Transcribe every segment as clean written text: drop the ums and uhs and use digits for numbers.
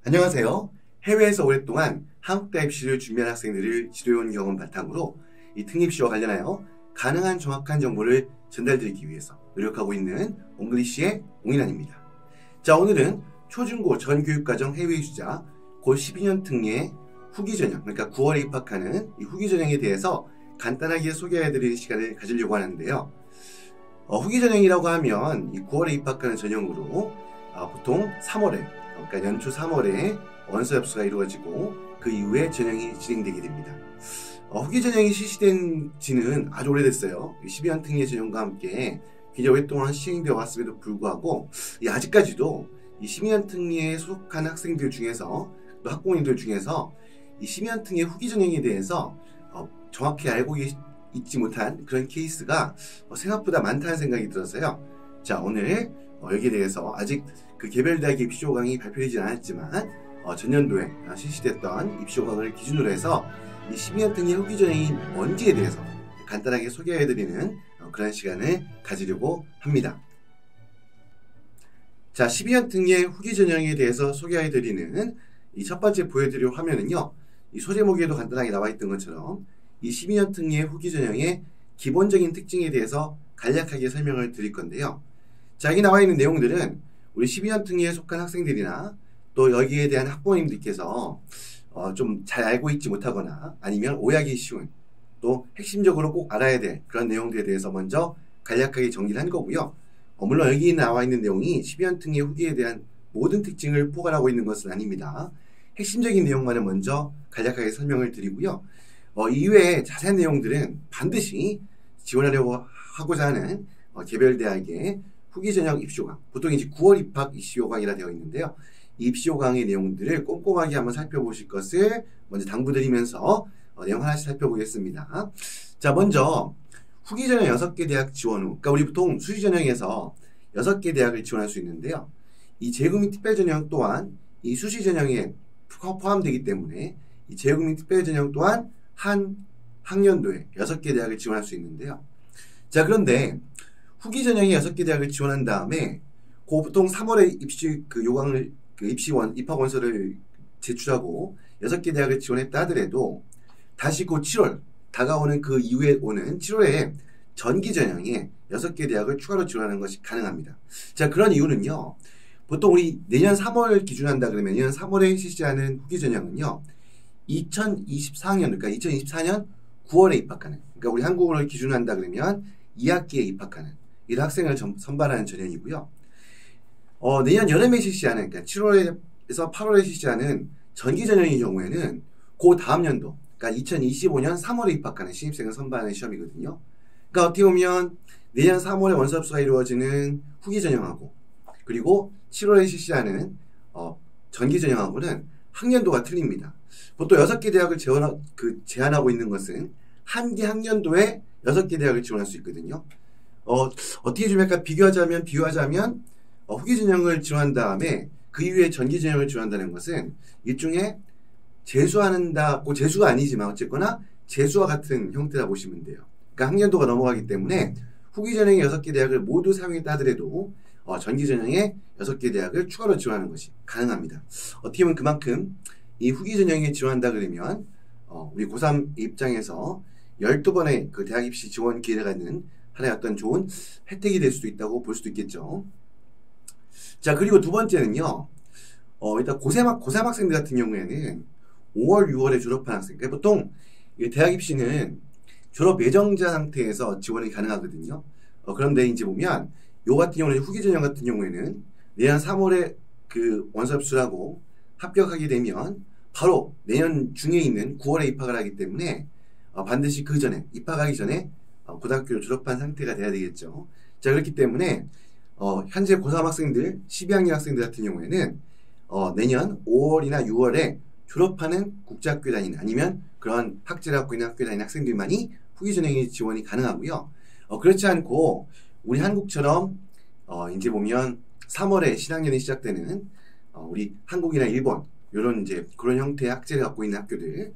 안녕하세요. 해외에서 오랫동안 한국대 입시를 준비한 학생들을 지도해온 경험 바탕으로 이 특립시와 관련하여 가능한 정확한 정보를 전달드리기 위해서 노력하고 있는 옹글리시의 옹인환입니다. 자, 오늘은 초중고 전교육과정 해외 이수자 고 12년 특례 후기전형, 그러니까 9월에 입학하는 이 후기전형에 대해서 간단하게 소개해드리는 시간을 가지려고 하는데요. 후기전형이라고 하면 이 9월에 입학하는 전형으로 보통 3월에 그러니까 연초 3월에 원서 접수가 이루어지고 그 이후에 전형이 진행되게 됩니다. 후기 전형이 실시된 지는 아주 오래됐어요. 12년 특례 전형과 함께 굉장히 오랫동안 시행되어 왔음에도 불구하고 아직까지도 이 12년 특례에 소속한 학생들 중에서 또 학부모님들 중에서 이 12년 특례 후기 전형에 대해서 정확히 알고 있지 못한 그런 케이스가 생각보다 많다는 생각이 들어서요. 자, 오늘 여기에 대해서 아직 그 개별 대학의 입시 조강이 발표되진 않았지만 전년도에 실시됐던 입시 조강을 기준으로 해서 이 12년 특례 후기 전형이 뭔지에 대해서 간단하게 소개해드리는 그런 시간을 가지려고 합니다. 자, 12년 특례 후기 전형에 대해서 소개해드리는 이 첫 번째 보여드릴 화면은요, 이 소제목에도 간단하게 나와 있던 것처럼 이 12년 특례 후기 전형의 기본적인 특징에 대해서 간략하게 설명을 드릴 건데요. 자, 여기 나와 있는 내용들은 우리 12년 특례에 속한 학생들이나 또 여기에 대한 학부모님들께서 좀 잘 알고 있지 못하거나 아니면 오해하기 쉬운 또 핵심적으로 꼭 알아야 될 그런 내용들에 대해서 먼저 간략하게 정리를 한 거고요. 물론 여기 나와 있는 내용이 12년 특례 후기에 대한 모든 특징을 포괄하고 있는 것은 아닙니다. 핵심적인 내용만을 먼저 간략하게 설명을 드리고요. 이외에 자세한 내용들은 반드시 지원하려고 하고자 하는 개별 대학의 후기 전형 입시 요강, 보통 이제 9월 입학 입시 요강이라 되어 있는데요. 이 입시 요강의 내용들을 꼼꼼하게 한번 살펴보실 것을 먼저 당부드리면서 내용 하나씩 살펴보겠습니다. 자, 먼저 후기 전형 6개 대학 지원 후, 그러니까 우리 보통 수시 전형에서 6개 대학을 지원할 수 있는데요. 이 재외국민 특별 전형 또한 이 수시 전형에 포함되기 때문에 이 재외국민 특별 전형 또한 한 학년도에 6개 대학을 지원할 수 있는데요. 자, 그런데 후기 전형에 6개 대학을 지원한 다음에 보통 3월에 입시 요강을 입학 원서를 제출하고 6개 대학을 지원했다 하더라도 다시 곧 7월 다가오는 그 이후에 오는 7월에 전기 전형에 6개 대학을 추가로 지원하는 것이 가능합니다. 자, 그런 이유는요. 보통 우리 내년 3월 기준으로 한다 그러면 내년 3월에 실시하는 후기 전형은요. 2024년, 그러니까 2024년 9월에 입학하는, 그러니까 우리 한국으로 기준으로 한다 그러면 2학기에 입학하는 이런 학생을 선발하는 전형이고요. 내년 여름에 실시하는, 그러니까 7월에서 8월에 실시하는 전기 전형의 경우에는 그 다음 연도, 그러니까 2025년 3월에 입학하는 신입생을 선발하는 시험이거든요. 그러니까 어떻게 보면 내년 3월에 원서 접수가 이루어지는 후기 전형하고 그리고 7월에 실시하는 전기 전형하고는 학년도가 틀립니다. 보통 6개 대학을 제한하고 있는 것은 한 개 학년도에 6개 대학을 지원할 수 있거든요. 어떻게 좀 약간 비유하자면 후기 전형을 지원한 다음에 그 이후에 전기 전형을 지원한다는 것은 일종의 재수한다고, 재수가 아니지만 어쨌거나 재수와 같은 형태라 보시면 돼요. 그러니까 학년도가 넘어가기 때문에 후기 전형의 6개 대학을 모두 사용했다 하더라도 전기 전형에 6개 대학을 추가로 지원하는 것이 가능합니다. 어떻게 보면 그만큼 이 후기 전형에 지원한다 그러면 우리 고3 입장에서 12번의 그 대학 입시 지원 기회가 있는 하나의 어떤 좋은 혜택이 될 수도 있다고 볼 수도 있겠죠. 자, 그리고 두 번째는요. 일단 고3 학생들 같은 경우에는 5월, 6월에 졸업한 학생. 그러니까 보통 대학 입시는 졸업 예정자 상태에서 지원이 가능하거든요. 그런데 이제 보면 요 같은 경우는 후기 전형 같은 경우에는 내년 3월에 그 원서 접수를 하고 합격하게 되면 바로 내년 중에 있는 9월에 입학을 하기 때문에 반드시 그 전에 입학하기 전에 고등학교를 졸업한 상태가 돼야 되겠죠. 자, 그렇기 때문에 현재 고3 학생들, 12학년 학생들 같은 경우에는 내년 5월이나 6월에 졸업하는 국제학교에 다니는 아니면 그런 학제를 갖고 있는 학교에 다니는 학생들만이 후기 전형의 지원이 가능하고요. 그렇지 않고 우리 한국처럼 이제 보면 3월에 신학년이 시작되는 우리 한국이나 일본 이런 이제 그런 형태의 학제를 갖고 있는 학교들,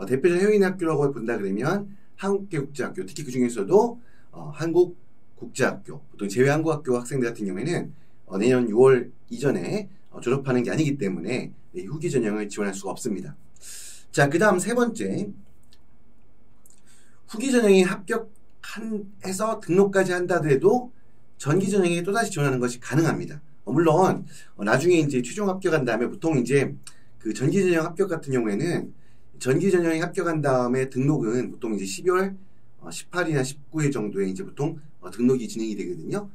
대표적 해외인 학교라고 본다 그러면 한국계국제학교, 특히 그 중에서도 한국국제학교, 보통 제외한국학교 학생들 같은 경우에는 내년 6월 이전에 졸업하는 게 아니기 때문에 후기 전형을 지원할 수가 없습니다. 자, 그 다음 세 번째, 후기 전형에 합격해서 등록까지 한다 하더라도 전기 전형에 또다시 지원하는 것이 가능합니다. 물론 나중에 이제 최종 합격한 다음에 보통 이제 그 전기 전형 합격 같은 경우에는 전기 전형에 합격한 다음에 등록은 보통 이제 12월 18일이나 19일 정도에 이제 보통 등록이 진행이 되거든요.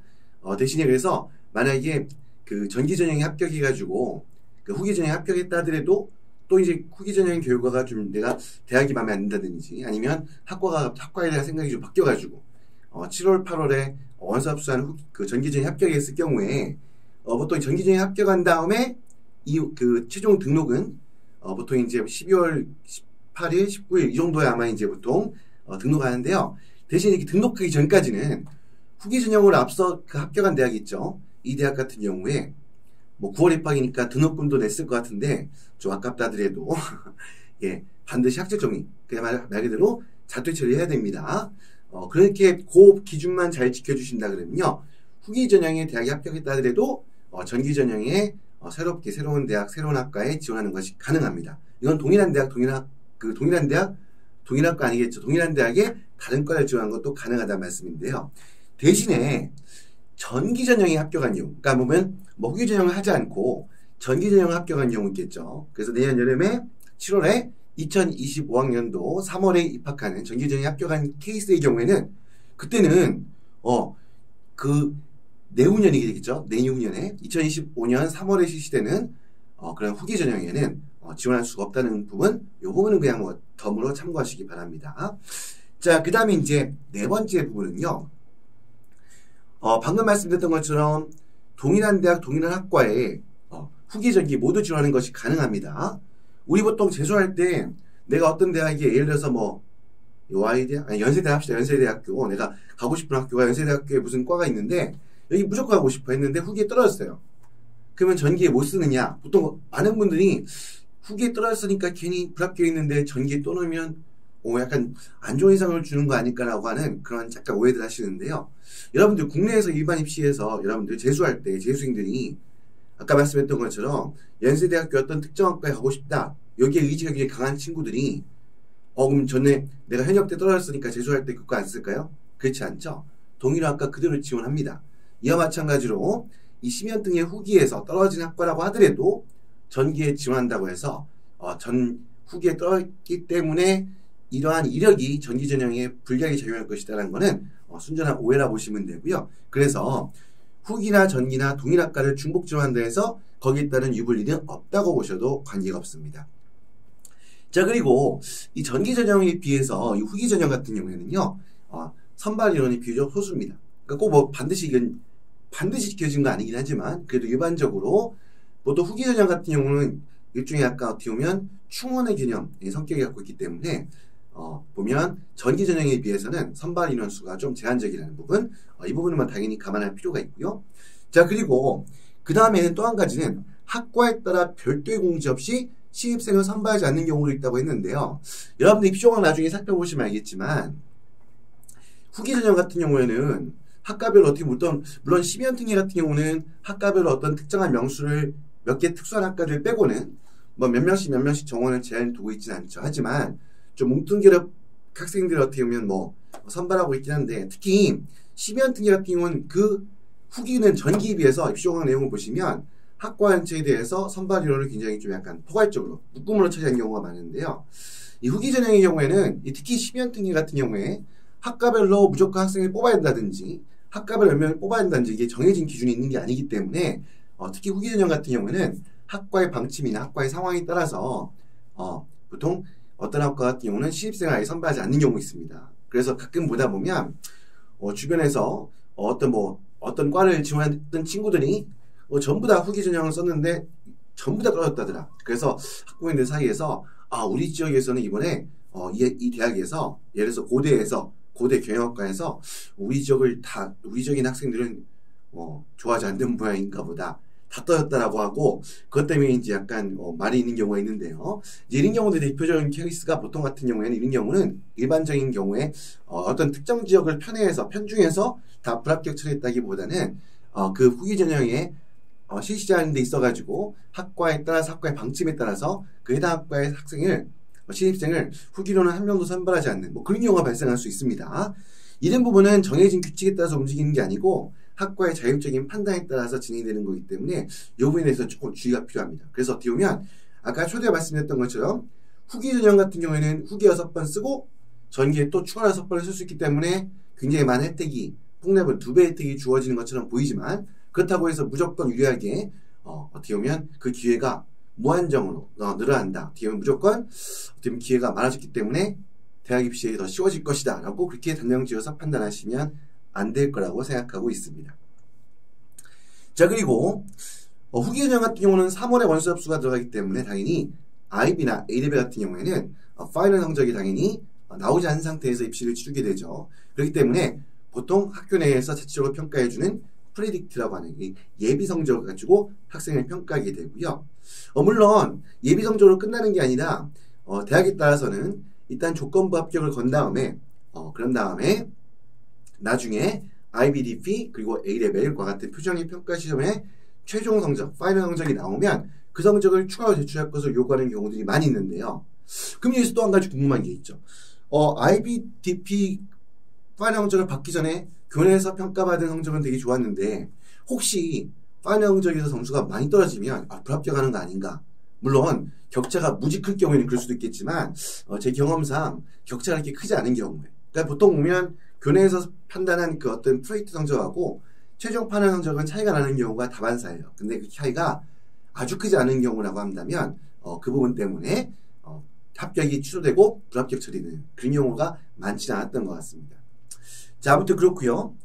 대신에 그래서 만약에 그 전기 전형에 합격해가지고 그 후기 전형에 합격했다 하더라도 또 이제 후기 전형 결과가 좀 내가 대학이 마음에 안 든다든지 아니면 학과에 대한 생각이 좀 바뀌어가지고 7월, 8월에 원서 합수한 그 전기 전형 합격했을 경우에 보통 전기 전형 합격한 다음에 이 그 최종 등록은 보통 이제 12월 18일, 19일 이 정도에 아마 이제 보통 등록하는데요. 대신 이렇게 등록하기 전까지는 후기 전형으로 앞서 그 합격한 대학이 있죠. 이 대학 같은 경우에 뭐 9월 입학이니까 등록금도 냈을 것 같은데 좀 아깝다 하더라도 예, 반드시 학적 정리 말 그대로 자퇴 처리해야 됩니다. 그렇게 그 기준만 잘 지켜주신다 그러면요 후기 전형에 대학에 합격했다 하더라도 전기 전형에 새롭게 새로운 대학 새로운 학과에 지원하는 것이 가능합니다. 이건 동일한 대학 동일학과 아니겠죠. 동일한 대학에 다른 과를 지원하는 것도 가능하다는 말씀인데요. 대신에 전기 전형에 합격한 경우, 그러니까 보면 뭐 후기 전형을 하지 않고 전기 전형을 합격한 경우 있겠죠. 그래서 내년 여름에 7월에 2025학년도 3월에 입학하는 전기 전형에 합격한 케이스의 경우에는 그때는 그 내후년이게 되겠죠. 내후년에 2025년 3월에 실시되는 그런 후기 전형에는 지원할 수가 없다는 부분, 요 부분은 그냥 뭐 덤으로 참고하시기 바랍니다. 자, 그 다음에 이제 네 번째 부분은요. 방금 말씀드렸던 것처럼 동일한 대학, 동일한 학과에 후기, 전기 모두 지원하는 것이 가능합니다. 우리 보통 재수할 때 내가 어떤 대학에 예를 들어서 뭐 요아이대학, 아니 연세대 합시다. 연세대학교 내가 가고 싶은 학교가 연세대학교에 무슨 과가 있는데 여기 무조건 가고 싶어 했는데 후기에 떨어졌어요. 그러면 전기에 못 쓰느냐? 보통 많은 분들이 후기에 떨어졌으니까 괜히 불합격했는데 전기에 또 넣으면 약간 안 좋은 인상을 주는 거 아닐까라고 하는 그런 약간 오해들 하시는데요. 여러분들 국내에서 일반 입시에서 여러분들 재수할 때 재수생들이 아까 말씀했던 것처럼 연세대학교 어떤 특정 학과에 가고 싶다. 여기에 의지가 굉장히 강한 친구들이 그럼 전에 내가 현역 때 떨어졌으니까 재수할 때 그거 안 쓸까요? 그렇지 않죠. 동일한 학과 그대로 지원합니다. 이와 마찬가지로 이 심연등의 후기에서 떨어진 학과라고 하더라도 전기에 지원한다고 해서 전 후기에 떨어졌기 때문에 이러한 이력이 전기 전형에 불리하게 작용할 것이다라는 것은 순전한 오해라 보시면 되고요. 그래서 후기나 전기나 동일 학과를 중복 지원한다 해서 거기에 따른 유불리는 없다고 보셔도 관계가 없습니다. 자, 그리고 이 전기 전형에 비해서 이 후기 전형 같은 경우에는요, 선발 인원이 비교적 소수입니다. 그러니까 꼭 뭐 반드시 지켜진 건 아니긴 하지만 그래도 일반적으로 보통 후기 전형 같은 경우는 일종의 아까 어떻게 보면 충원의 개념의 성격이 갖고 있기 때문에 보면 전기 전형에 비해서는 선발 인원 수가 좀 제한적이라는 부분, 이 부분만 당연히 감안할 필요가 있고요. 자, 그리고 그 다음에는 또 한 가지는 학과에 따라 별도의 공지 없이 신입생을 선발하지 않는 경우도 있다고 했는데요. 여러분들이 비교가 나중에 살펴보시면 알겠지만 후기 전형 같은 경우에는 학과별로 어떻게 물론 심연특례 같은 경우는 학과별로 어떤 특정한 명수를 몇 개 특수한 학과들 빼고는 뭐 몇 명씩 정원을 제한을 두고 있지는 않죠. 하지만 좀 뭉뚱그려 학생들 어떻게 보면 뭐 선발하고 있긴 한데 특히 심연특례 같은 경우는 그 후기는 전기에 비해서 입시조각 내용을 보시면 학과 전체에 대해서 선발 인원을 굉장히 좀 약간 포괄적으로 묶음으로 처리한 경우가 많은데요. 이 후기 전형의 경우에는 특히 심연특례 같은 경우에 학과별로 무조건 학생을 뽑아야 된다든지 학과별 몇 명을 뽑아야 된다든지 이게 정해진 기준이 있는 게 아니기 때문에 특히 후기 전형 같은 경우에는 학과의 방침이나 학과의 상황에 따라서 보통 어떤 학과 같은 경우는 신입생을 아예 선발하지 않는 경우가 있습니다. 그래서 가끔 보다 보면 주변에서 어떤 과를 지원했던 친구들이 전부 다 후기 전형을 썼는데 전부 다 떨어졌다더라. 그래서 학부모님들 사이에서 우리 지역에서는 이번에 이 대학에서 예를 들어서 고대 경영학과에서 우리 지역인 학생들은 좋아하지 않는 모양인가 보다. 다 떨어졌다라고 하고 그것 때문에 이제 약간 말이 있는 경우가 있는데요. 이제 이런 경우들의 대표적인 케이스가 보통 같은 경우에는 이런 경우는 일반적인 경우에 어떤 특정 지역을 편중해서 다 불합격 처리했다기보다는 그 후기 전형에 실시하는 데 있어가지고 학과에 따라서 학과의 방침에 따라서 그 해당 학과의 학생을 신입생을 후기로는 한 명도 선발하지 않는 뭐 그런 경우가 발생할 수 있습니다. 이런 부분은 정해진 규칙에 따라서 움직이는 게 아니고 학과의 자율적인 판단에 따라서 진행되는 거기 때문에 이 부분에 대해서 조금 주의가 필요합니다. 그래서 어떻게 보면 아까 초대에 말씀드렸던 것처럼 후기 전형 같은 경우에는 후기 6번 쓰고 전기에 또 추가 6번을 쓸 수 있기 때문에 굉장히 많은 혜택이 폭넓은 2배 혜택이 주어지는 것처럼 보이지만 그렇다고 해서 무조건 유리하게 어떻게 보면 그 기회가 무한정으로 늘어난다. 어떻게 보면 무조건 어떻게 보면 기회가 많아졌기 때문에 대학 입시에 더 쉬워질 것이다 라고 그렇게 단정지어서 판단하시면 안 될 거라고 생각하고 있습니다. 자, 그리고 후기 전형 같은 경우는 3월에 원서 접수가 들어가기 때문에 당연히 IB나 A레벨 같은 경우에는 파이널 성적이 당연히 나오지 않은 상태에서 입시를 치르게 되죠. 그렇기 때문에 보통 학교 내에서 자체적으로 평가해주는 프레딕트라고 하는 이 예비 성적을 가지고 학생을 평가하게 되고요. 물론 예비 성적으로 끝나는 게 아니라 대학에 따라서는 일단 조건부 합격을 건 다음에 그런 다음에 나중에 IBDP 그리고 A레벨과 같은 표정의 평가 시험에 최종 성적, 파이널 성적이 나오면 그 성적을 추가로 제출할 것을 요구하는 경우들이 많이 있는데요. 그럼 여기서 또 한 가지 궁금한 게 있죠. IBDP 파이널 성적을 받기 전에 교내에서 평가받은 성적은 되게 좋았는데 혹시 파이널 성적에서 점수가 많이 떨어지면 불합격하는 거 아닌가? 물론 격차가 무지 클 경우에는 그럴 수도 있겠지만 제 경험상 격차가 이렇게 크지 않은 경우에 그러니까 보통 보면 교내에서 판단한 그 어떤 프레이트 성적하고 최종 파이널 성적은 차이가 나는 경우가 다반사예요. 근데 그 차이가 아주 크지 않은 경우라고 한다면 그 부분 때문에 합격이 취소되고 불합격 처리는 그런 경우가 많지는 않았던 것 같습니다. 자, 아무튼 그렇고요.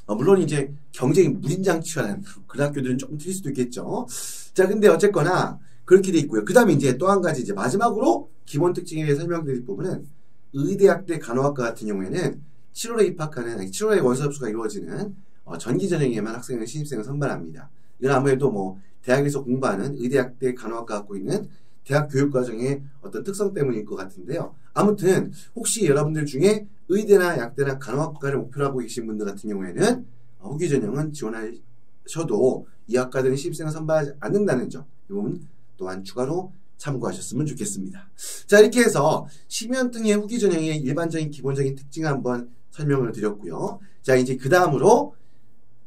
물론 이제 경쟁이 무진장 치열한 그런 학교들은 조금 틀릴 수도 있겠죠. 자, 근데 어쨌거나 그렇게 돼 있고요. 그 다음에 이제 또 한 가지 이제 마지막으로 기본 특징에 대해 설명드릴 부분은 의대학대 간호학과 같은 경우에는 7월에 원서 접수가 이루어지는 전기 전형에만 학생을 신입생을 선발합니다. 이건 아무래도 뭐 대학에서 공부하는 의대학대 간호학과 갖고 있는 대학 교육과정의 어떤 특성 때문일 것 같은데요. 아무튼 혹시 여러분들 중에 의대나 약대나 간호학과를 목표로 하고 계신 분들 같은 경우에는 후기 전형은 지원하셔도 이 학과들은 신입생을 선발하지 않는다는 점, 이 부분 또한 추가로 참고하셨으면 좋겠습니다. 자, 이렇게 해서 심연특례 후기 전형의 일반적인 기본적인 특징을 한번 설명을 드렸고요. 자, 이제 그 다음으로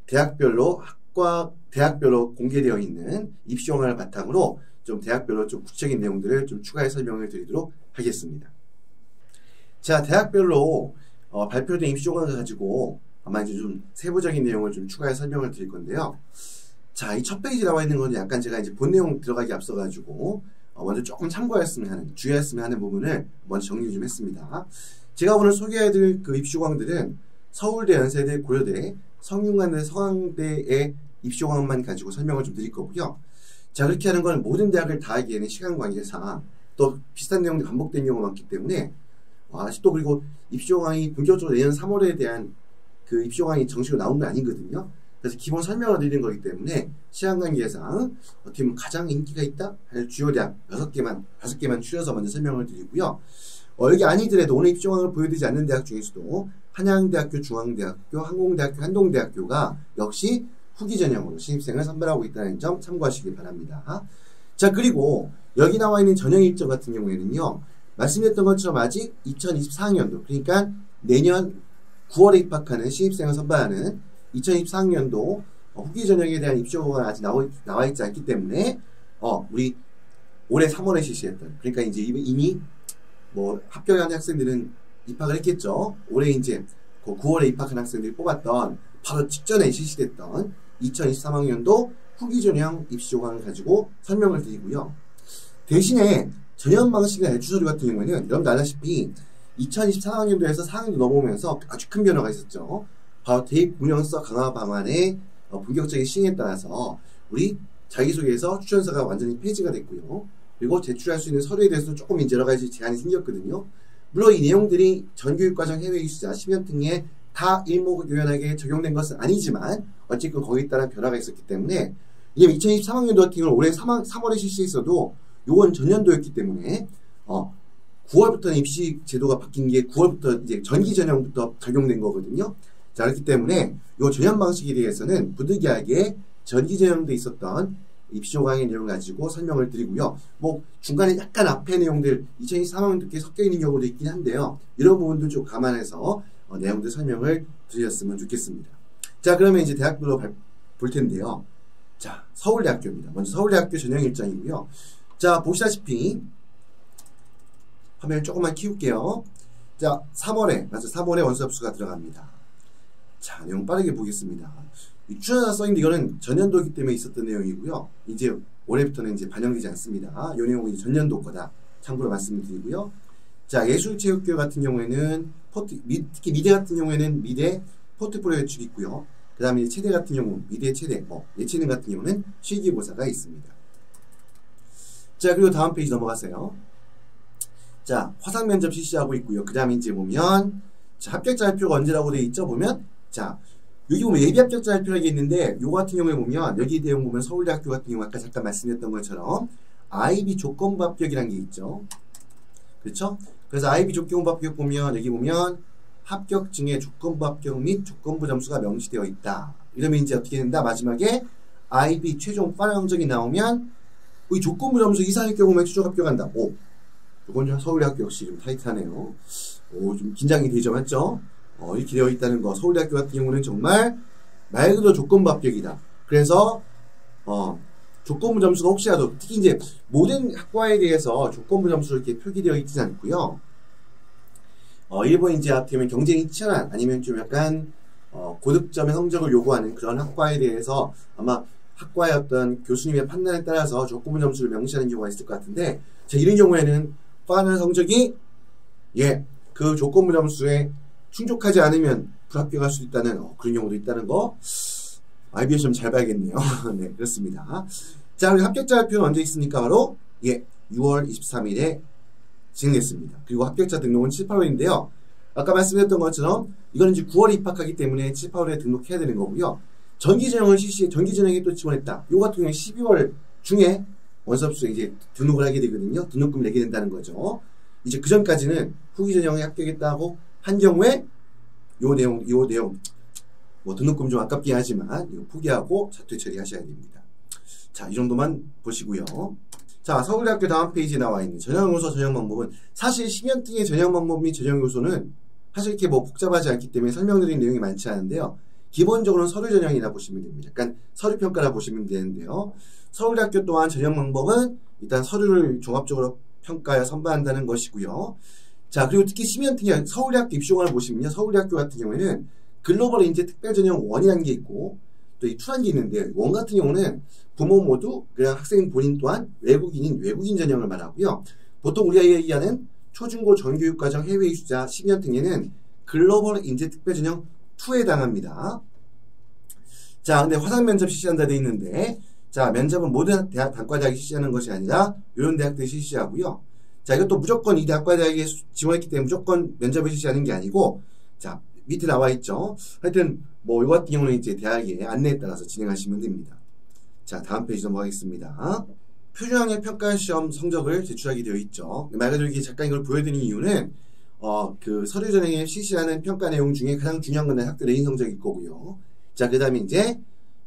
대학별로 공개되어 있는 입시용어를 바탕으로 좀 대학별로 좀 구체적인 내용들을 좀 추가해 설명을 드리도록 하겠습니다. 자, 대학별로 발표된 입시용어를 가지고 아마 이제 좀 세부적인 내용을 좀 추가해 설명을 드릴 건데요. 자, 이 첫 페이지에 나와 있는 거는 약간 제가 이제 본 내용 들어가기 앞서가지고 먼저 조금 주의했으면 하는 부분을 먼저 정리 좀 했습니다. 제가 오늘 소개해드릴 그 입시용어들은 서울대, 연세대, 고려대, 성균관대, 서강대의 입시용어만 가지고 설명을 좀 드릴 거고요. 자, 그렇게 하는 건 모든 대학을 다 하기에는 시간 관계상 또 비슷한 내용들이 반복된 경우가 많기 때문에 또 그리고 입시용어이 본격적으로 내년 3월에 대한 그 입시용어이 정식으로 나온 게 아니거든요. 그래서 기본 설명을 드리는 거기 때문에 시간 관계상 어떻게 보면 가장 인기가 있다 할 주요 대학 5개만 추려서 먼저 설명을 드리고요. 여기 아니더라도 오늘 입시용어를 보여드리지 않는 대학 중에서도 한양대학교, 중앙대학교, 항공대학교, 한동대학교가 역시 후기 전형으로 신입생을 선발하고 있다는 점 참고하시기 바랍니다. 자, 그리고 여기 나와 있는 전형 일정 같은 경우에는요. 말씀드렸던 것처럼 아직 2024학년도 그러니까 내년 9월에 입학하는 신입생을 선발하는 2024학년도 후기 전형에 대한 입시용어가 아직 나와 있지 않기 때문에 우리 올해 3월에 실시했던 그러니까 이제 이미 뭐 합격한 학생들은 입학을 했겠죠. 올해 이제 9월에 입학한 학생들이 뽑았던 바로 직전에 실시됐던 2023학년도 후기 전형 입시용어를 가지고 설명을 드리고요. 대신에 전형 방식이나 애추서류 같은 경우에는 여러분들 알다시피 2024학년도에서 4학년도 넘어오면서 아주 큰 변화가 있었죠. 바로 대입 운영서 강화 방안의 본격적인 시행에 따라서 우리 자기소개서 추천서가 완전히 폐지가 됐고요. 그리고 제출할 수 있는 서류에 대해서도 조금 이제 여러 가지 제한이 생겼거든요. 물론 이 내용들이 전교육과정 해외 이수자 심연특례에 다 일목요연하게 적용된 것은 아니지만 어쨌든 거기에 따른 변화가 있었기 때문에 왜냐면 2023학년도 같은 경우는 올해 3월에 실시했어도 요건 전년도였기 때문에 9월부터는 입시 제도가 바뀐 게 9월부터 이제 전기 전형부터 적용된 거거든요. 자, 그렇기 때문에 요 전형 방식에 대해서는 부득이하게 전기 전형도 있었던 입시 조강의 내용을 가지고 설명을 드리고요. 뭐 중간에 약간 앞에 내용들 2023학년도께 섞여 있는 경우도 있긴 한데요. 이런 부분도 좀 감안해서 내용들 설명을 드렸으면 좋겠습니다. 자, 그러면 이제 대학별로 볼 텐데요. 자, 서울대학교입니다. 먼저 서울대학교 전형 일정이고요. 자, 보시다시피 화면을 조금만 키울게요. 자, 3월에 맞아 3월에 원서 접수가 들어갑니다. 자, 내용 빠르게 보겠습니다. 추천사 써있는데 이거는 전년도이기 때문에 있었던 내용이고요. 이제 올해부터는 이제 반영되지 않습니다. 이 내용은 이제 전년도 거다. 참고로 말씀드리고요. 자, 예술체육교 같은 경우에는 특히 미대 같은 경우에는 미대 포트폴리오 예측이 있고요. 그 다음에 체대 같은 경우 미대 체대 예체능 같은 경우는 실기고사가 있습니다. 자, 그리고 다음 페이지 넘어가세요. 자, 화상 면접 실시하고 있고요. 그 다음에 이제 보면 자, 합격자 발표가 언제라고 되어 있죠? 보면 자, 여기 보면 예비 합격자 발표라고 있는데 요 같은 경우에 보면 여기 내용 보면 서울대학교 같은 경우 아까 잠깐 말씀드렸던 것처럼 IB 조건부 합격이라는 게 있죠. 그렇죠? 그래서 IB 조건부 합격 보면 여기 보면 합격증에 조건부 합격 및 조건부 점수가 명시되어 있다. 이러면 이제 어떻게 된다? 마지막에 IB 최종 파이널 성적이 나오면 이 조건부 점수 이상일 경우만 최종 합격한다. 오, 이건 좀 서울대학교 역시 좀 타이트하네요. 오, 좀 긴장이 되죠, 맞죠? 이렇게 되어 있다는 거. 서울대학교 같은 경우는 정말 말 그대로 조건부 합격이다. 그래서 조건부 점수가 혹시라도 특히 이제 모든 학과에 대해서 조건부 점수를 이렇게 표기되어 있지는 않고요. 일본 이제 같으면 경쟁이 치열한 아니면 좀 약간 고득점의 성적을 요구하는 그런 학과에 대해서 아마 학과의 어떤 교수님의 판단에 따라서 조건부 점수를 명시하는 경우가 있을 것 같은데, 자, 이런 경우에는 파이널 성적이 그 조건부 점수에 충족하지 않으면 불합격할 수 있다는 그런 경우도 있다는 거. IB에서 좀 잘 봐야겠네요. 네, 그렇습니다. 자, 우리 합격자 발표는 언제 있습니까? 바로 6월 23일에 진행됐습니다. 그리고 합격자 등록은 7, 8월인데요. 아까 말씀드렸던 것처럼 이거는 이제 9월에 입학하기 때문에 7, 8월에 등록해야 되는 거고요. 전기전형을 전기전형에 또 지원했다. 요 같은 경우는 12월 중에 원서접수에 이제 등록을 하게 되거든요. 등록금 내게 된다는 거죠. 이제 그 전까지는 후기전형에 합격했다고 한 경우에 요 내용 뭐 등록금 좀 아깝긴 하지만 이거 포기하고 자퇴 처리하셔야 됩니다. 자, 이 정도만 보시고요. 자, 서울대학교 다음 페이지에 나와 있는 전형요소 전형 방법은 사실 심연등의 전형 방법 및 전형 요소는 사실 이렇게 뭐 복잡하지 않기 때문에 설명드린 내용이 많지 않은데요. 기본적으로는 서류 전형이라 보시면 됩니다. 약간 서류 평가라 보시면 되는데요. 서울대학교 또한 전형 방법은 일단 서류를 종합적으로 평가하여 선발한다는 것이고요. 자, 그리고 특히 심연등이 서울대학교 입시공간을 보시면요. 서울대학교 같은 경우에는 글로벌 인재 특별전형 1이라는 게 있고 또 이 2라는 게 있는데, 1 같은 경우는 부모 모두 그냥 학생 본인 또한 외국인 전형을 말하고요. 보통 우리가 얘기하는 초중고 전교육과정 해외 이수자 심연등에는 글로벌 인재 특별전형 2에 해당합니다. 자, 근데 화상 면접 실시한다 돼 있는데, 자, 면접은 모든 단과대학이 실시하는 것이 아니라 이런 대학들이 실시하고요. 자, 이것도 무조건 이 대학과대학에 지원했기 때문에 무조건 면접을 실시하는 게 아니고, 자, 밑에 나와 있죠. 하여튼 뭐 이거 같은 경우는 이제 대학의 안내에 따라서 진행하시면 됩니다. 자, 다음 페이지 넘어가겠습니다. 표준학력 평가시험 성적을 제출하게 되어 있죠. 말 그대로 이게 잠깐 이걸 보여드리는 이유는 그 서류 전형에 실시하는 평가 내용 중에 가장 중요한 건 학교 레인 성적일 거고요. 자, 그 다음에 이제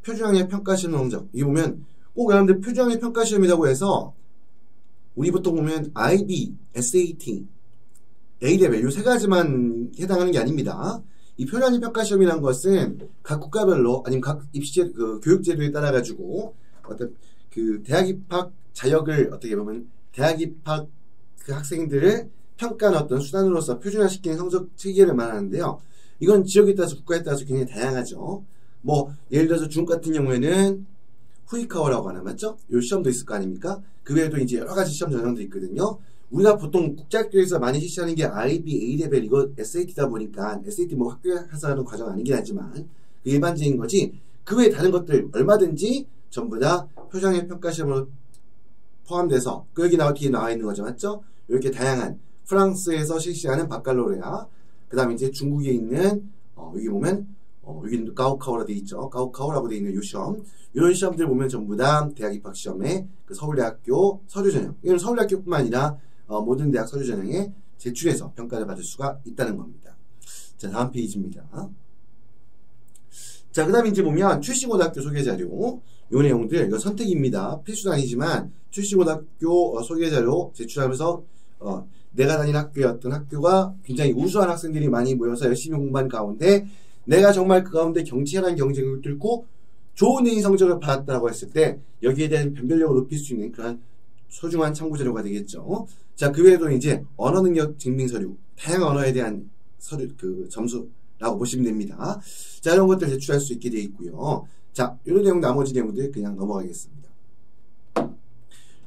표준학력 평가시험 성적. 이게 보면 꼭 여러분들 표준학력 평가시험이라고 해서 우리 보통 보면 IB, SAT, A레벨 요 세 가지만 해당하는 게 아닙니다. 이 표준학력 평가시험이라는 것은 각 국가별로 아니면 각 입시제 그 교육제도에 따라 가지고 어떤 그 대학 입학 자격을 어떻게 보면 대학 입학 그 학생들을 평가하는 어떤 수단으로서 표준화시키는 성적 체계를 말하는데요. 이건 지역에 따라서 국가에 따라서 굉장히 다양하죠. 뭐 예를 들어서 중국 같은 경우에는 후이카오라고 하나 맞죠? 요 시험도 있을 거 아닙니까? 그 외에도 이제 여러 가지 시험 전형들이 있거든요. 우리가 보통 국제학교에서 많이 실시하는 게 IB, A레벨, 이거 SAT다 보니까 SAT 뭐 학교에서 하는 과정은 아니긴 하지만 일반적인 거지, 그 외에 다른 것들 얼마든지 전부 다 표준학력 평가시험으로 포함돼서 그 여기 뒤에 나와 있는 거죠. 맞죠? 이렇게 다양한 프랑스에서 실시하는 바칼로레아, 그 다음에 이제 중국에 있는 여기 보면 여기는 가오카오라 되어 있죠. 가오카오라고 되어 있는 이 시험, 이런 시험들 보면 전부 다 대학 입학 시험에 그 서울대학교 서류 전형, 이건 서울대학교뿐만 아니라 모든 대학 서류 전형에 제출해서 평가를 받을 수가 있다는 겁니다. 자, 다음 페이지입니다. 자, 그 다음에 이제 보면 출시고등학교 소개자료. 요 내용들, 이거 선택입니다. 필수는 아니지만 출시고등학교 소개자료 제출하면서 내가 다닌 학교였던 학교가 굉장히 우수한 학생들이 많이 모여서 열심히 공부한 가운데 내가 정말 그 가운데 치열한 경쟁을 뚫고 좋은 A인 성적을 받았다고 했을 때 여기에 대한 변별력을 높일 수 있는 그런 소중한 참고자료가 되겠죠. 자, 그 외에도 이제 언어 능력 증빙 서류, 다양한 언어에 대한 서류, 점수라고 보시면 됩니다. 자, 이런 것들 제출할 수 있게 되어 있고요. 자, 이런 내용, 나머지 내용들 그냥 넘어가겠습니다.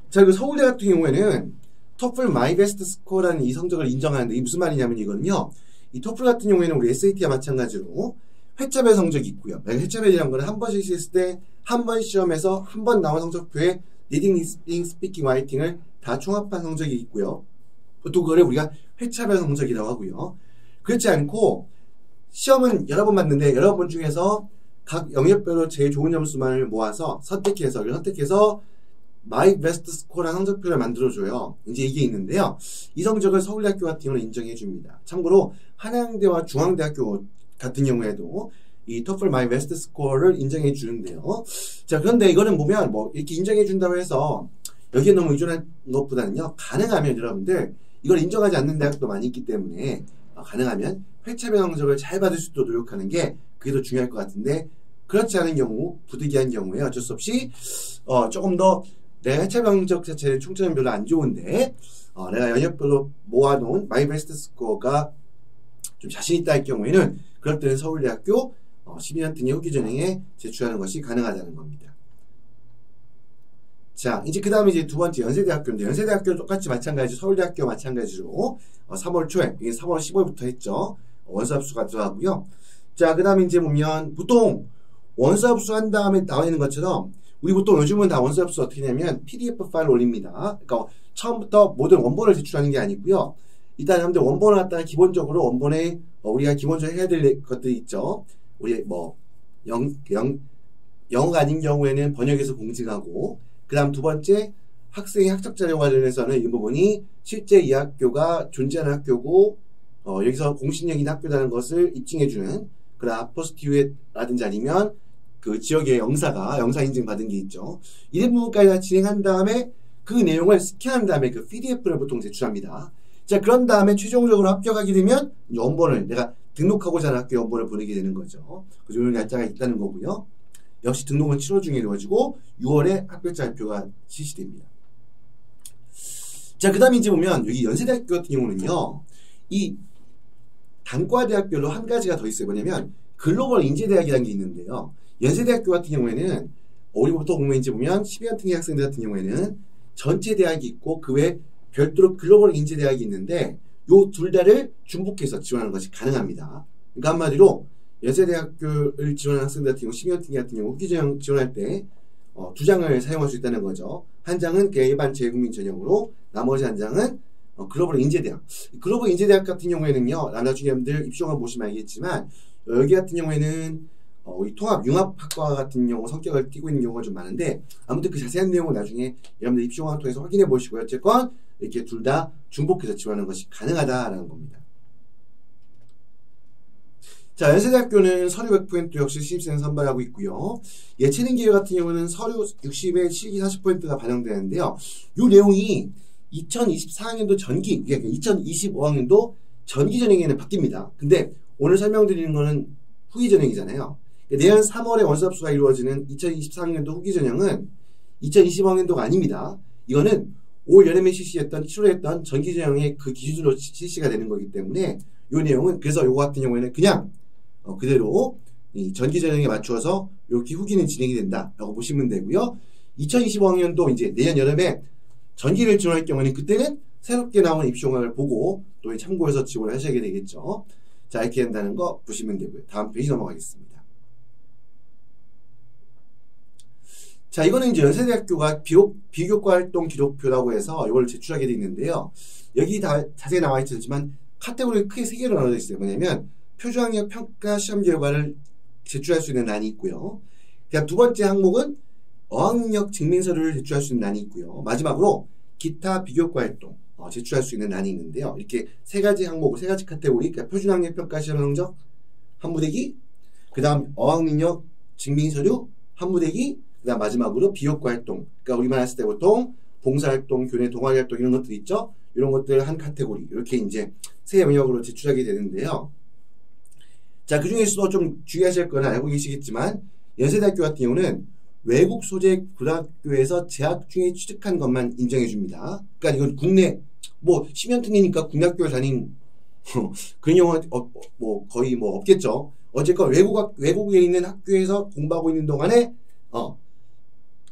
자, 그리고 서울대 같은 경우에는 토플 마이 베스트 스코어라는 이 성적을 인정하는데 이게 무슨 말이냐면 이거는요. 이 토플 같은 경우에는 우리 SAT와 마찬가지로 회차별 성적이 있고요. 회차별이라는 건 한 번씩 시했을 때 한 번 시험에서 한 번 나온 성적표에 리딩, 리스닝, 스피킹, 라이팅을 다 총합한 성적이 있고요. 보통 그거를 우리가 회차별 성적이라고 하고요. 그렇지 않고 시험은 여러 번 봤는데 여러 번 중에서 각 영역별로 제일 좋은 점수만을 모아서 선택해서 마이 베스트 스코어라는 성적표를 만들어줘요. 이제 이게 있는데요. 이 성적을 서울대학교 같은 경우는 인정해줍니다. 참고로 한양대와 중앙대학교 같은 경우에도 이 토플 마이 베스트 스코어를 인정해주는데요. 자, 그런데 이거는 보면 뭐 이렇게 인정해준다고 해서 여기에 너무 의존한 것보다는요. 가능하면 여러분들 이걸 인정하지 않는 대학도 많이 있기 때문에 가능하면 회차별 성적을 잘 받을 수 있도록 노력하는 게 그게 더 중요할 것 같은데 그렇지 않은 경우, 부득이한 경우에 어쩔 수 없이 조금 더 내가 회차별 성적 자체의 총점이 별로 안 좋은데 내가 영역별로 모아놓은 마이 베스트 스코어가 좀 자신 있다 할 경우에는 그럴 때는 서울대학교 12년 등의 후기 전형에 제출하는 것이 가능하다는 겁니다. 자, 이제 그 다음에 이제 두 번째 연세대학교인데 연세대학교 똑같이 마찬가지 서울대학교 마찬가지로 3월 초에 이게 3월 15일부터 했죠. 원서 합수가 들어가고요. 자, 그 다음에 이제 보면 보통 원서 합수한 다음에 나와 있는 것처럼 우리 보통 요즘은 다 원서 합수 어떻게 하냐면 PDF 파일 올립니다. 그러니까 처음부터 모든 원본을 제출하는 게 아니고요. 일단 여러분들 원본을 갖다가 기본적으로 원본에 우리가 기본적으로 해야 될 것들이 있죠. 우리 뭐 영어가 아닌 경우에는 번역해서 공증하고 그 다음 두 번째 학생의 학적 자료 관련해서는 이 부분이 실제 이 학교가 존재하는 학교고 여기서 공신력 있는 학교라는 것을 입증해주는 그런 아포스티유라든지 아니면 그 지역의 영사 인증 받은 게 있죠. 이런 부분까지 다 진행한 다음에 그 내용을 스캔한 다음에 그 PDF를 보통 제출합니다. 자, 그런 다음에 최종적으로 합격하게 되면 원본을 내가 등록하고자 하는 학교 원본을 보내게 되는 거죠. 그 정도 날짜가 있다는 거고요. 역시 등록은 7월 중에 이루어지고 6월에 합격자 발표가 실시됩니다. 자, 그 다음에 이제 보면 여기 연세대학교 같은 경우는요. 이 단과대학별로 한 가지가 더 있어요. 뭐냐면 글로벌 인재대학이라는 게 있는데요. 연세대학교 같은 경우에는 우리 보통 보면 이제 보면 12년 등의 학생들 같은 경우에는 전체 대학이 있고 그 외에 별도로 글로벌 인재대학이 있는데 요 둘 다를 중복해서 지원하는 것이 가능합니다. 그러니까 한마디로 연세대학교를 지원하는 학생들 같은 경우 12년 등 같은 경우 후기전형 지원할 때 두 장을 사용할 수 있다는 거죠. 한 장은 일반 재국민 전형으로 나머지 한 장은 글로벌 인재대학. 글로벌 인재대학 같은 경우에는요. 나중에 여러분들 입시공간 보시면 알겠지만 여기 같은 경우에는 우리 통합 융합학과 같은 경우 성격을 띠고 있는 경우가 좀 많은데 아무튼 그 자세한 내용은 나중에 여러분들 입시공간 통해서 확인해 보시고요. 어쨌건 이렇게 둘 다 중복해서 지원하는 것이 가능하다라는 겁니다. 자, 연세대학교는 서류 100% 역시 신입생 선발하고 있고요. 예체능 계열 같은 경우는 서류 60에 실기 40%가 반영되는데요. 이 내용이 2024학년도 전기, 그러니까 2025학년도 전기 전형에는 바뀝니다. 근데 오늘 설명드리는 거는 후기 전형이잖아요. 내년 3월에 원서 합수가 이루어지는 2024학년도 후기 전형은 2025학년도가 아닙니다. 이거는 올 여름에 실시했던 7월에 했던 전기 전형의 그 기준으로 실시가 되는 거기 때문에 이 내용은 그래서 이거 같은 경우에는 그냥 그대로 이 전기 전형에 맞추어서 이렇게 후기는 진행이 된다라고 보시면 되고요. 2025학년도 이제 내년 여름에 전기를 지원할 경우에는 그때는 새롭게 나온 입시공학을 보고 또 참고해서 지원을 하셔야 되겠죠. 자, 이렇게 된다는 거 보시면 되고요. 다음 페이지 넘어가겠습니다. 자, 이거는 이제 연세대학교가 비교과 활동 기록표라고 해서 이걸 제출하게 되어 있는데요. 여기 다 자세히 나와 있지만 카테고리 크게 3개로 나눠져 있어요. 뭐냐면 표준학력 평가 시험 결과를 제출할 수 있는 난이 있고요. 그다음 두 번째 항목은 어학력 증명서류를 제출할 수 있는 난이 있고요. 마지막으로 기타 비교과 활동 제출할 수 있는 난이 있는데요. 이렇게 세 가지 항목, 세 가지 카테고리, 그러니까 표준학력 평가 시험 성적 한 부대기, 그 다음 어학능력 증빙서류, 한무대기, 그 다음 마지막으로 비효과 활동. 그러니까 우리만 했을 때 보통 봉사활동, 교내 동아리활동 이런 것들 있죠. 이런 것들 한 카테고리 이렇게 이제 세 영역으로 제출하게 되는데요. 자, 그 중에서도 좀 주의하실 거는 알고 계시겠지만 연세대학교 같은 경우는 외국 소재 고등학교에서 재학 중에 취득한 것만 인정해 줍니다. 그러니까 이건 국내 뭐 심연특이니까 국내 학교를 다닌 그런 경우는 뭐 거의 뭐 없겠죠. 어쨌건 외국에 있는 학교에서 공부하고 있는 동안에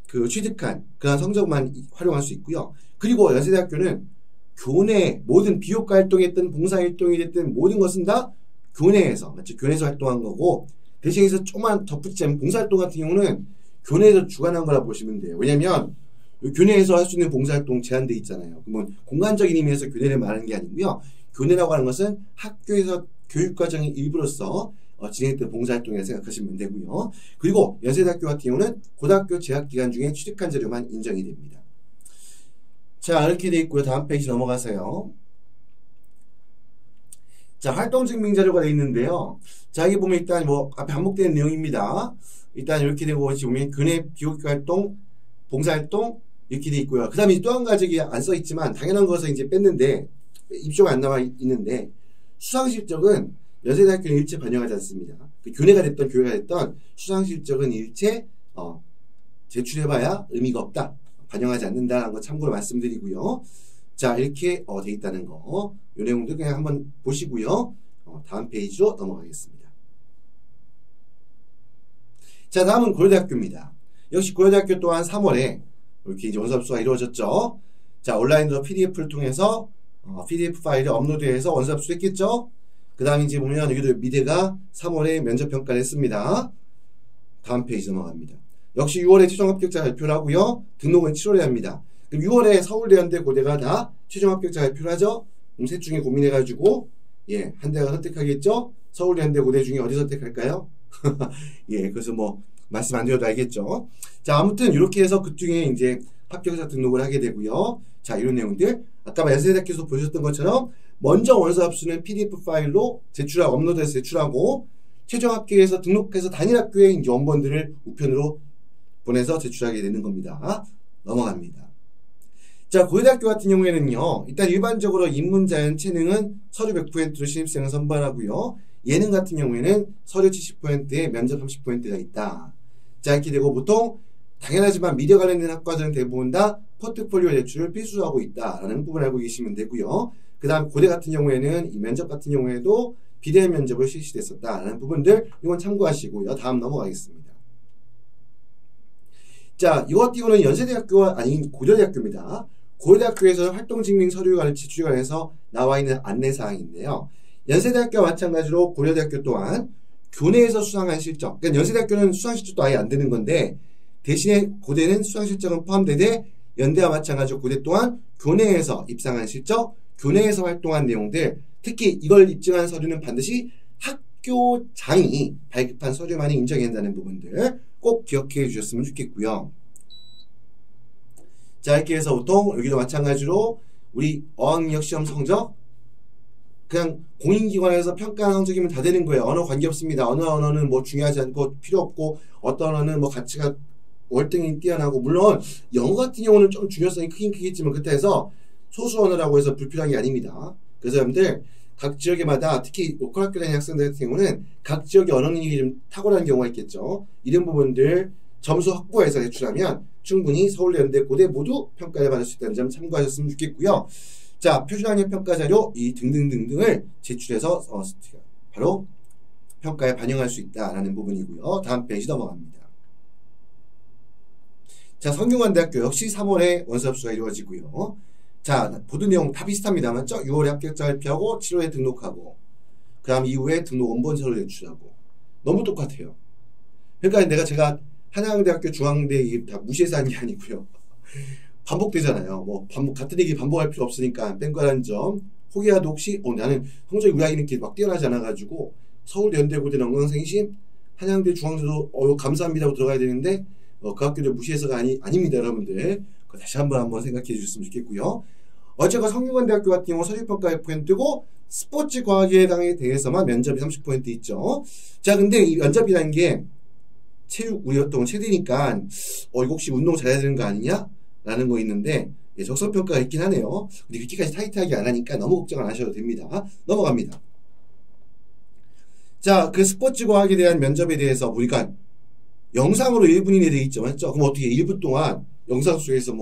그 취득한 그런 성적만 활용할 수 있고요. 그리고 연세대학교는 교내 모든 비효과 활동했든 봉사활동이 됐든 모든 것은 다 교내에서 교내에서 활동한 거고, 대신해서 조금만 덧붙이자면 봉사활동 같은 경우는 교내에서 주관한 거라 보시면 돼요. 왜냐면 교내에서 할 수 있는 봉사활동 제한돼 있잖아요. 그러면 공간적인 의미에서 교내를 말하는 게 아니고요. 교내라고 하는 것은 학교에서 교육과정의 일부로서 진행했던 봉사활동이라고 생각하시면 되고요. 그리고 연세대학교 같은 경우는 고등학교 재학기간 중에 취득한 자료만 인정이 됩니다. 자, 이렇게 돼 있고요. 다음 페이지 넘어가세요. 자, 활동증빙자료가 되어 있는데요. 자, 여기 보면 일단 뭐 앞에 반복되는 내용입니다. 일단 이렇게 되고 보면 교내 비효과활동, 봉사활동 이렇게 돼 있고요. 그 다음에 또 한 가지 안 써 있지만 당연한 것을 이제 뺐는데 입쇼가 안 나와 있는데, 수상실적은 연세대학교는 일체 반영하지 않습니다. 그 교내가 됐던 교회가 됐던 수상실적은 일체 제출해봐야 의미가 없다. 반영하지 않는다는 거 참고로 말씀드리고요. 자, 이렇게 돼 있다는 거, 이 내용도 그냥 한번 보시고요. 다음 페이지로 넘어가겠습니다. 자, 다음은 고려대학교입니다. 역시 고려대학교 또한 3월에 이렇게 이제 원서접수가 이루어졌죠. 자, 온라인으로 PDF를 통해서 PDF 파일을 업로드해서 원서접수 했겠죠. 그 다음에 이제 보면 여기도 미대가 3월에 면접평가를 했습니다. 다음 페이지 넘어갑니다. 역시 6월에 최종 합격자 발표를 하고요. 등록은 7월에 합니다. 그럼 6월에 서울대연대 고대가 다 최종 합격자 발표를 하죠. 그럼 셋 중에 고민해가지고 한 대가 선택하겠죠. 서울대연대 고대 중에 어디 선택할까요? 그래서 뭐 말씀 안 드려도 알겠죠. 자, 아무튼 이렇게 해서 그 중에 이제 합격자 등록을 하게 되고요. 자, 이런 내용들 아까 연세대학교에서 보셨던 것처럼 먼저 원서 접수는 PDF 파일로 업로드해서 제출하고, 최종 합격해서 등록해서 단일학교에 이제 원본들을 우편으로 보내서 제출하게 되는 겁니다. 넘어갑니다. 자, 고려대학교 같은 경우에는요, 일단 일반적으로 인문, 자연, 체능은 서류 100%로 신입생을 선발하고요. 예능 같은 경우에는 서류 70%에 면접 30%가 있다. 자, 이렇게 되고 보통 당연하지만 미디어 관련된 학과들은 대부분 다 포트폴리오 제출을 필수로 하고 있다라는 부분을 알고 계시면 되고요. 그 다음 고대 같은 경우에는 이 면접 같은 경우에도 비대면 면접을 실시됐었다라는 부분들, 이건 참고하시고요. 다음 넘어가겠습니다. 자, 이것 띄고는 연세대학교가 아닌 고려대학교입니다. 고려대학교에서 활동증빙 서류 제출에 관해서 나와 있는 안내사항인데요. 연세대학교와 마찬가지로 고려대학교 또한 교내에서 수상한 실적, 그러니까 연세대학교는 수상실적도 아예 안 되는 건데, 대신에 고대는 수상실적은 포함되되 연대와 마찬가지로 고대 또한 교내에서 입상한 실적, 교내에서 활동한 내용들, 특히 이걸 입증한 서류는 반드시 학교장이 발급한 서류만이 인정해야 한다는 부분들 꼭 기억해 주셨으면 좋겠고요. 자, 이렇게 해서 보통 여기도 마찬가지로 우리 어학능력 시험 성적, 그냥 공인기관에서 평가한 성적이면 다 되는 거예요. 언어 관계없습니다. 어느 언어는 뭐 중요하지 않고 필요 없고, 어떤 언어는 뭐 가치가 월등히 뛰어나고, 물론 영어 같은 경우는 좀 중요성이 크긴 크겠지만 그렇다 해서 소수 언어라고 해서 불필요한 게 아닙니다. 그래서 여러분들 각 지역에마다 특히 로컬 학교 다니는 학생들 같은 경우는 각 지역의 언어 능력이 좀 탁월한 경우가 있겠죠. 이런 부분들 점수 확보해서 제출하면 충분히 서울대, 연대, 고대 모두 평가를 받을 수 있다는 점 참고하셨으면 좋겠고요. 자, 표준학력 평가자료 이 등등등등을 제출해서 바로 평가에 반영할 수 있다라는 부분이고요. 다음 페이지 넘어갑니다. 자, 성균관대학교 역시 3월에 원서 접수가 이루어지고요. 자, 보던 내용 다 비슷합니다. 맞죠? 6월에 합격자 발표하고 7월에 등록하고, 그 다음 이후에 등록 원본서를 제출하고. 너무 똑같아요. 그러니까 제가 한양대학교 중앙대 다 무시해서 한 게 아니고요. 반복되잖아요. 뭐 같은 얘기 반복할 필요 없으니까 뺀거라는 점. 혹이라도 혹시 나는 성적이 우리 아이는 이렇게 막 뛰어나지 않아가지고 서울대, 연대, 고대, 영광생심, 한양대, 중앙대도 감사합니다고 들어가야 되는데 그 학교를 무시해서가 아닙니다, 여러분들. 다시 한번 생각해 주셨으면 좋겠고요. 어쨌건 성균관대학교 같은 경우 서류평가 F 뜨고 스포츠 과학에 대해서만 면접이 30% 있죠. 자, 근데 이 면접이라는 게 체육, 우리 활동 체대니까, 이거 혹시 운동 잘해야 되는 거 아니냐? 라는 거 있는데, 예, 적성평가가 있긴 하네요. 근데 그렇게까지 타이트하게 안 하니까 너무 걱정 안 하셔도 됩니다. 넘어갑니다. 자, 그 스포츠 과학에 대한 면접에 대해서 우리가 영상으로 1분이내 되어 있죠. 맞죠? 그럼 어떻게 1분 동안 영상 속에서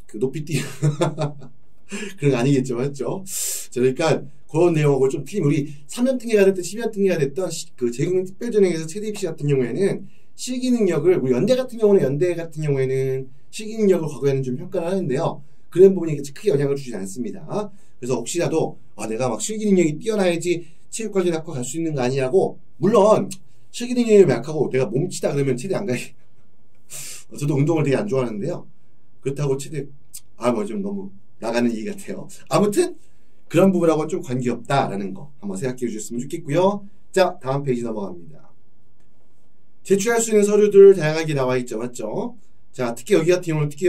그 높이 뛰, 그런 거 아니겠죠. 맞죠? 자, 그러니까 그런 내용하고 좀 틀림. 우리 3년 특례가 됐든 12년 특례가 됐던 그 재경 특별전형에서 최대 입시 같은 경우에는 실기 능력을, 우리 연대 같은 경우에는 실기 능력을 과거에는 좀 평가를 하는데요. 그런 부분이 크게 영향을 주지 않습니다. 그래서 혹시라도 내가 막 실기 능력이 뛰어나야지 체육관리 학과 갈 수 있는 거 아니냐고, 물론 실기 능력이 약하고 내가 몸치다 그러면 체대 안 가요. 저도 운동을 되게 안 좋아하는데요. 그렇다고 체대 좀 너무 나가는 얘기 같아요. 아무튼 그런 부분하고는 좀 관계없다라는 거 한번 생각해 주셨으면 좋겠고요. 자, 다음 페이지 넘어갑니다. 제출할 수 있는 서류들 다양하게 나와 있죠. 맞죠? 자, 특히 여기 같은 경우는 특히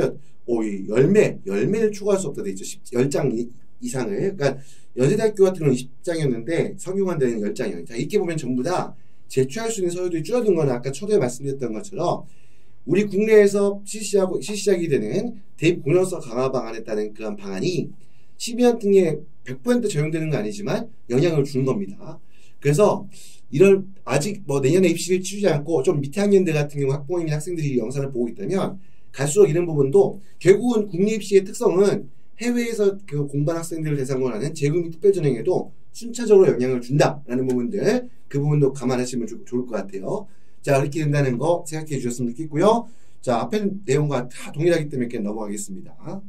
열매를 초과할 수 없다 돼 있죠. 10장 이상을. 그러니까 연세대학교 같은 경우는 20장이었는데 성균관대는 10장이에요. 자, 이렇게 보면 전부 다 제출할 수 있는 서류들이 줄어든 건 아까 초대에 말씀드렸던 것처럼 우리 국내에서 실시하게 되는 대입 공정성 강화 방안에 따른 그런 방안이 12년 등에 100% 적용되는 건 아니지만 영향을 주는 겁니다. 그래서 아직 내년에 입시를 치르지 않고 좀 밑에 학년들 같은 경우 학부모님이나 학생들이 영상을 보고 있다면 갈수록 이런 부분도 결국은 국내 입시의 특성은 해외에서 그 공부한 학생들을 대상으로 하는 재국민 특별전형에도 순차적으로 영향을 준다라는 부분들, 그 부분도 감안하시면 좋을 것 같아요. 자, 이렇게 된다는 거 생각해 주셨으면 좋겠고요. 자, 앞에 내용과 다 동일하기 때문에 그냥 넘어가겠습니다.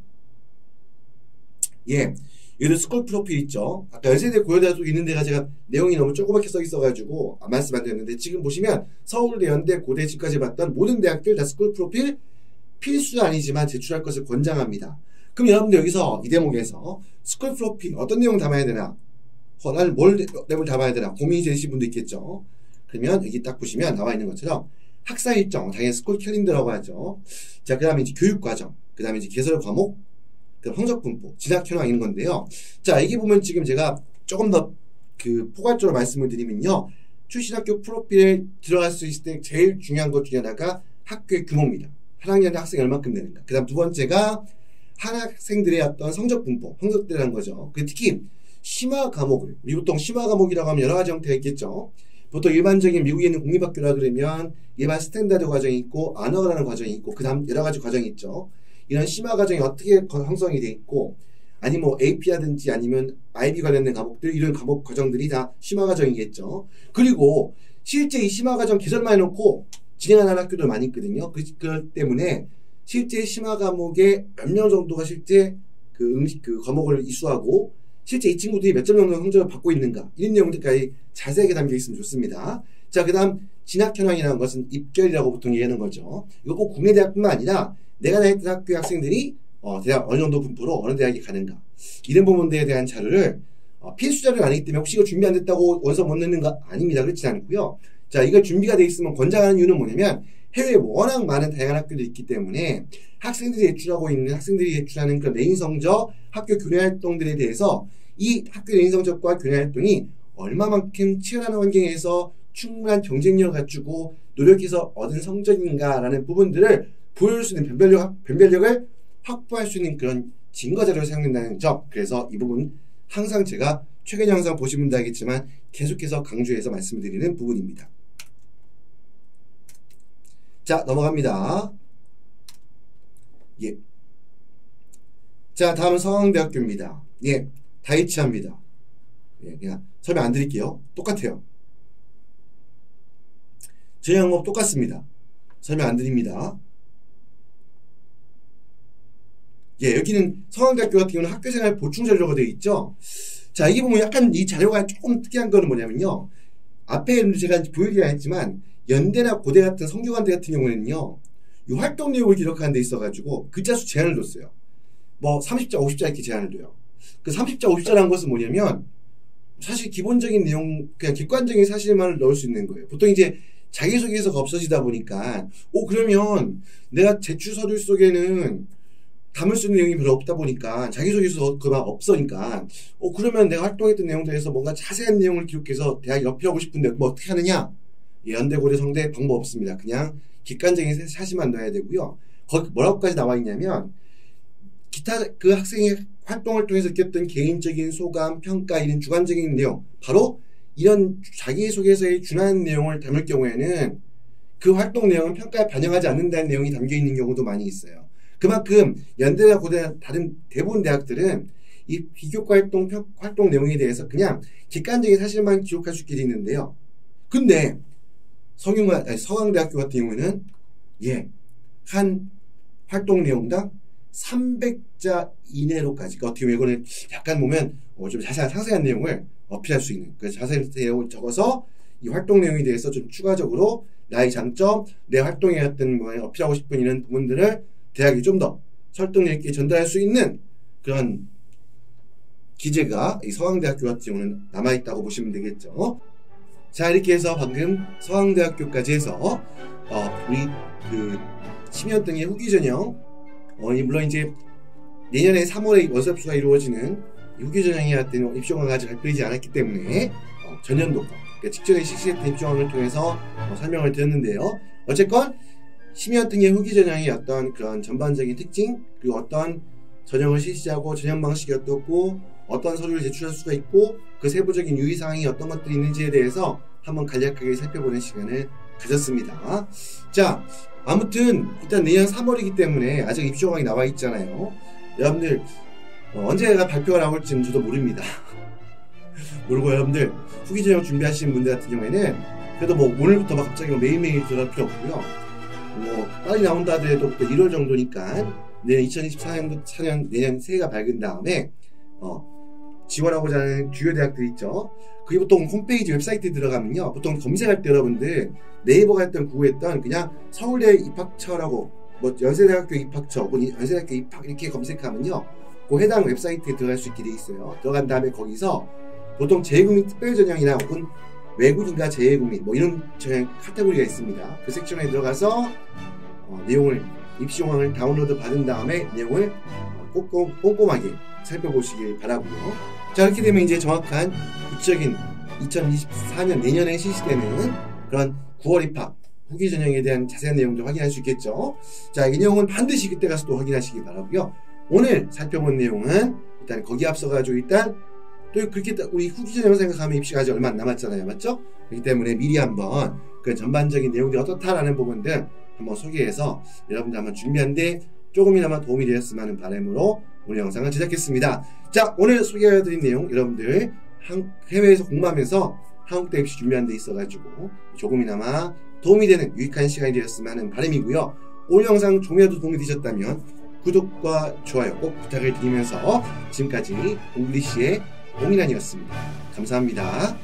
예. 여기도 스쿨 프로필 있죠. 아까 연세대 고려대학교 있는 데가 제가 내용이 너무 조그맣게 써 있어가지고 말씀 안 드렸는데, 지금 보시면 서울대, 연대, 고대, 지금까지 봤던 모든 대학들 다 스쿨 프로필 필수는 아니지만 제출할 것을 권장합니다. 그럼 여러분들 여기서 이 대목에서 스쿨 프로필 어떤 내용 담아야 되나? 나는 뭘 내용을 담아야 되나? 고민이 되신 분도 있겠죠. 그러면 여기 딱 보시면 나와 있는 것처럼 학사 일정, 당연히 스쿨 캘린더라고 하죠. 자, 그 다음에 이제 교육 과정, 그 다음에 이제 개설 과목, 그 성적 분포, 진학 현황 있는 건데요. 자, 여기 보면 지금 제가 조금 더 포괄적으로 말씀을 드리면요. 출신 학교 프로필에 들어갈 수 있을 때 제일 중요한 것 중에 하나가 학교의 규모입니다. 한 학년에 학생이 얼마큼 되는가. 그 다음 두 번째가 한 학생들의 어떤 성적 분포, 성적대라는 거죠. 특히 심화 과목을, 우리 보통 심화 과목이라고 하면 여러 가지 형태가 있겠죠. 보통 일반적인 미국에 있는 공립학교라 그러면 일반 스탠다드 과정이 있고 아너라는 과정이 있고 그 다음 여러 가지 과정이 있죠. 이런 심화 과정이 어떻게 형성이 돼 있고, 아니 AP라든지 아니면 IB 관련된 과목들, 이런 과목 과정들이 다 심화 과정이겠죠. 그리고 실제 이 심화 과정 개설만 해놓고 진행하는 학교도 많이 있거든요. 그렇기 때문에 실제 심화 과목에 몇 명 정도가 실제 그 과목을 이수하고 실제 이 친구들이 몇 점 정도 성적을 받고 있는가, 이런 내용들까지 자세하게 담겨 있으면 좋습니다. 자, 그 다음 진학 현황이라는 것은 입결이라고 보통 얘기하는 거죠. 이거 꼭 국내 대학뿐만 아니라 내가 다녔던 학교 학생들이 대학 어느 정도 분포로 어느 대학에 가는가, 이런 부분들에 대한 자료를 필수 자료가 아니기 때문에 혹시 이거 준비 안 됐다고 원서 못 넣는가? 아닙니다. 그렇지 않고요. 자, 이거 준비가 돼 있으면 권장하는 이유는 뭐냐면 해외에 워낙 많은 다양한 학교들이 있기 때문에 학생들이 제출하는 그런 내인 성적, 학교 교내 활동들에 대해서 이 학교 내인 성적과 교내 활동이 얼마만큼 치열한 환경에서 충분한 경쟁력을 갖추고 노력해서 얻은 성적인가라는 부분들을 보여줄 수 있는 변별력을 확보할 수 있는 그런 증거 자료를 사용된다는 점. 그래서 이 부분 항상 제가 최근 영상 보신 분도 알겠지만 계속해서 강조해서 말씀드리는 부분입니다. 자, 넘어갑니다. 예. 자, 다음은 서강대학교입니다. 예, 다 일치합니다. 예, 그냥 설명 안 드릴게요. 똑같아요. 제 항목 똑같습니다. 설명 안 드립니다. 예, 여기는 서강대학교 같은 경우는 학교생활 보충 자료가 되어 있죠. 자, 이게 보면 약간 이 자료가 조금 특이한 거는 뭐냐면요. 앞에 제가 보여드리긴 했지만 연대나 고대 같은 성균관대 같은 경우에는요, 이 활동 내용을 기록하는 데 있어가지고 글자 수 제한을 뒀어요. 30자, 50자 이렇게 제한을 둬요. 그 30자, 50자라는 것은 뭐냐면 사실 기본적인 내용, 그냥 객관적인 사실만을 넣을 수 있는 거예요. 보통 이제 자기소개서가 없어지다 보니까 그러면 내가 제출 서류 속에는 담을 수 있는 내용이 별로 없다 보니까 자기소개서 그만 없으니까 그러면 내가 활동했던 내용들에서 뭔가 자세한 내용을 기록해서 대학에 어필하고 싶은데 뭐 어떻게 하느냐? 연대, 고대, 성대 방법 없습니다. 그냥 객관적인 사실만 넣어야 되고요. 거기 뭐라고까지 나와 있냐면 기타 그 학생의 활동을 통해서 느꼈던 개인적인 소감, 평가 이런 주관적인 내용 바로 이런 자기소개서에 준하는 내용을 담을 경우에는 그 활동 내용은 평가에 반영하지 않는다는 내용이 담겨 있는 경우도 많이 있어요. 그만큼 연대나 고대나 다른 대부분 대학들은 이 비교과 활동 내용에 대해서 그냥 객관적인 사실만 기록할 수 있게 되어 있는데요. 근데 서강대학교 같은 경우에는 한 활동 내용당 300자 이내로까지 어떻게 보면 이거는 약간 보면 좀 상세한 내용을 어필할 수 있는 그 자세한 내용을 적어서 이 활동 내용에 대해서 좀 추가적으로 나의 장점, 내 활동에 어떤 뭐 어필하고 싶은 이런 부분들을 대학이 좀 더 설득력 있게 전달할 수 있는 그런 기재가 이 서강대학교 같은 경우는 남아있다고 보시면 되겠죠. 자, 이렇게 해서 방금 서강대학교까지 해서 우리 그 심의원등의 후기 전형 물론 이제 내년에 3월에 원서접수가 이루어지는 후기 전형이 어떤 입시원가 아직 발표되지 않았기 때문에 전년도 그러니까 직전에 실시했던 입시원을 통해서 설명을 드렸는데요. 어쨌건 심의원등의 후기 전형의 어떤 그런 전반적인 특징 그리고 어떤 전형을 실시하고 전형 방식이 어떻고 어떤 서류를 제출할 수가 있고 그 세부적인 유의사항이 어떤 것들이 있는지에 대해서 한번 간략하게 살펴보는 시간을 가졌습니다. 자, 아무튼 일단 내년 3월이기 때문에 아직 입시호강이 나와 있잖아요. 여러분들 언제가 발표가 나올지는 저도 모릅니다. 모르고 여러분들 후기 전형 준비하시는 분들 같은 경우에는 그래도 뭐 오늘부터 막 갑자기 매일매일 들어갈 필요 없고요. 뭐 빨리 나온다 하더라도 1월 정도니까 내년 2024년 내년 새해가 밝은 다음에 지원하고자 하는 주요 대학들 있죠. 그게 보통 홈페이지 웹사이트에 들어가면요. 보통 검색할 때 여러분들 네이버가 했던 구했던 그냥 서울대 입학처라고 뭐 연세대학교 입학처 혹은 연세대학교 입학 이렇게 검색하면요. 그 해당 웹사이트에 들어갈 수 있게 돼 있어요. 들어간 다음에 거기서 보통 재외국민 특별전형이나 혹은 외국인과 재외국민 뭐 이런 전형 카테고리가 있습니다. 그 섹션에 들어가서 내용을 입시용항을 다운로드 받은 다음에 내용을 꼼꼼하게 살펴보시길 바라고요. 자, 이렇게 되면 이제 정확한 구체적인 2024년 내년에 실시되는 그런 9월 입학 후기 전형에 대한 자세한 내용도 확인할 수 있겠죠. 자, 이 내용은 반드시 그때 가서 또 확인하시기 바라고요. 오늘 살펴본 내용은 일단 거기에 앞서가지고 일단 또 그렇게 우리 후기 전형 생각하면 입시가 아직 얼마 안 남았잖아요. 맞죠? 그렇기 때문에 미리 한번 그 전반적인 내용들이 어떻다라는 부분들 한번 소개해서 여러분들 한번 준비하는데 조금이나마 도움이 되었으면 하는 바람으로 오늘 영상을 제작했습니다. 자, 오늘 소개해드린 내용 여러분들 해외에서 공부하면서 한국대 입시 준비하는 데 있어가지고 조금이나마 도움이 되는 유익한 시간이 되었으면 하는 바람이고요. 오늘 영상 조금이라도 도움이 되셨다면 구독과 좋아요 꼭 부탁을 드리면서 지금까지 잉글리시의 홍인환이었습니다. 감사합니다.